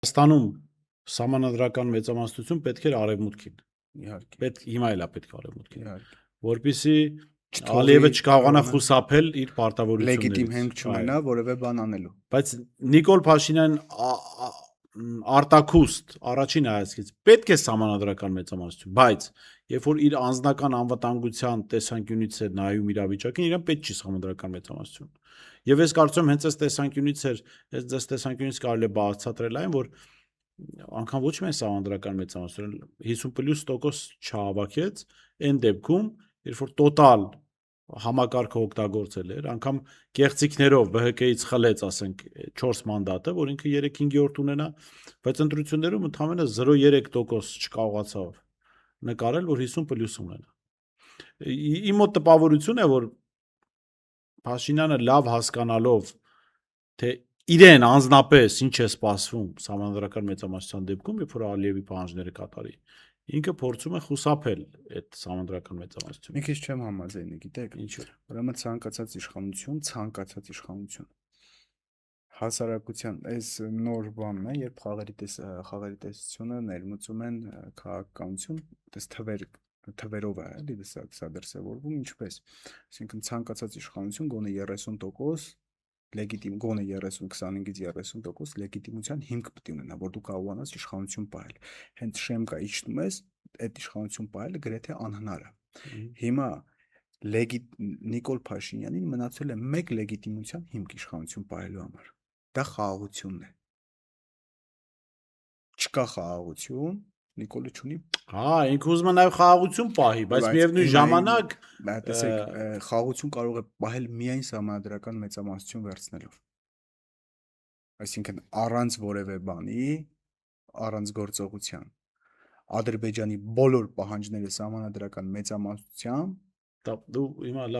Հայաստանում սահմանադրական մեծամասնություն պետք էր արևմուտքին։ Իհարկե։ Հիմա էլ է պետք արևմուտքին։ Իհարկե։ Որպեսզի Չթողի Ալիևը չկարողանա կարողանա խուսափել իր լեգիտիմ պարտավորություններից։ հենք չունենա որևէ բան անելու։ Բայց Նիկոլ Փաշինյան արտակուստ առաջին հայացքից պետք է սահմանադրական մեծամասնություն, բայց երբ որ իր անձնական անվտանգության տեսանկյունից է նայում իրավիճակին, իրեն պետք չի սահմանադրական մեծամասնություն։ Եվ ես կարծում եմ հենց այս տեսանկյունից կարելի է բացատրել այն, որ անգամ ոչ միայն սահմանադրական մեծամասնություն 50+% չհավաքեց այն դեպքում, երբ որ տոտալ համակարգը օգտագործել էր, անգամ կեղծիքներով ԲՀԿ-ից խլեց, ասենք, 4 մանդատը, որ ինքը 3/5 ունենա, բայց ընտրություններում ընդամենը 0.3% չկարողացավ նկարել, որ 50+ ունենա։ Իմ մոտ տպավորություն է, որ Փաշինյանը լավ հասկանալով, թե իրեն անձնապես ինչ է սպասվում սահմանադրական մեծամասնության դեպքում, երբ որ Ալիևի պահանջները կատարի, ինքը փորձում է խուսափել այդ սահմանադրական Մի մեծամասնությունից։ քիչ չեմ համաձայնի, գիտեք։ Ինչու՞։ Ուրեմն ցանկացած իշխանություն հասարակության այս նոր բանն է, երբ խաղերի տեսությունը ներմուծում են քաղաքականություն, այս թվերով է, էլի սա դրսևորվում, ինչպես, այսինքն ցանկացած իշխանություն գոնե 30% լեգիտիմ, գոնե 25-ից 30% լեգիտիմության հիմք պետք է ունենա, որ դու կարողանաս իշխանություն պահել։ Հենց շեմկա իջնում ես, այդ իշխանություն պահելը գրեթե անհնար է։ Հիմա Նիկոլ Փաշինյանին մնացել է մեկ լեգիտիմության հիմք իշխանություն պահելու համար։ Դա խաղաղությունն է։ Չկա խաղաղություն, Նիկոլը չունի։ Ինքը ուզում է նաև խաղաղություն պահի, բայց միևնույն ժամանակ տեսեք, խաղաղություն կարող է պահել միայն սահմանադրական մեծամասնություն վերցնելով։ Այսինքն առանց որևէ բանի, առանց գործողության։ Ադրբեջանի բոլոր պահանջները սահմանադրական մեծամասնությամբ դու հիմա լավ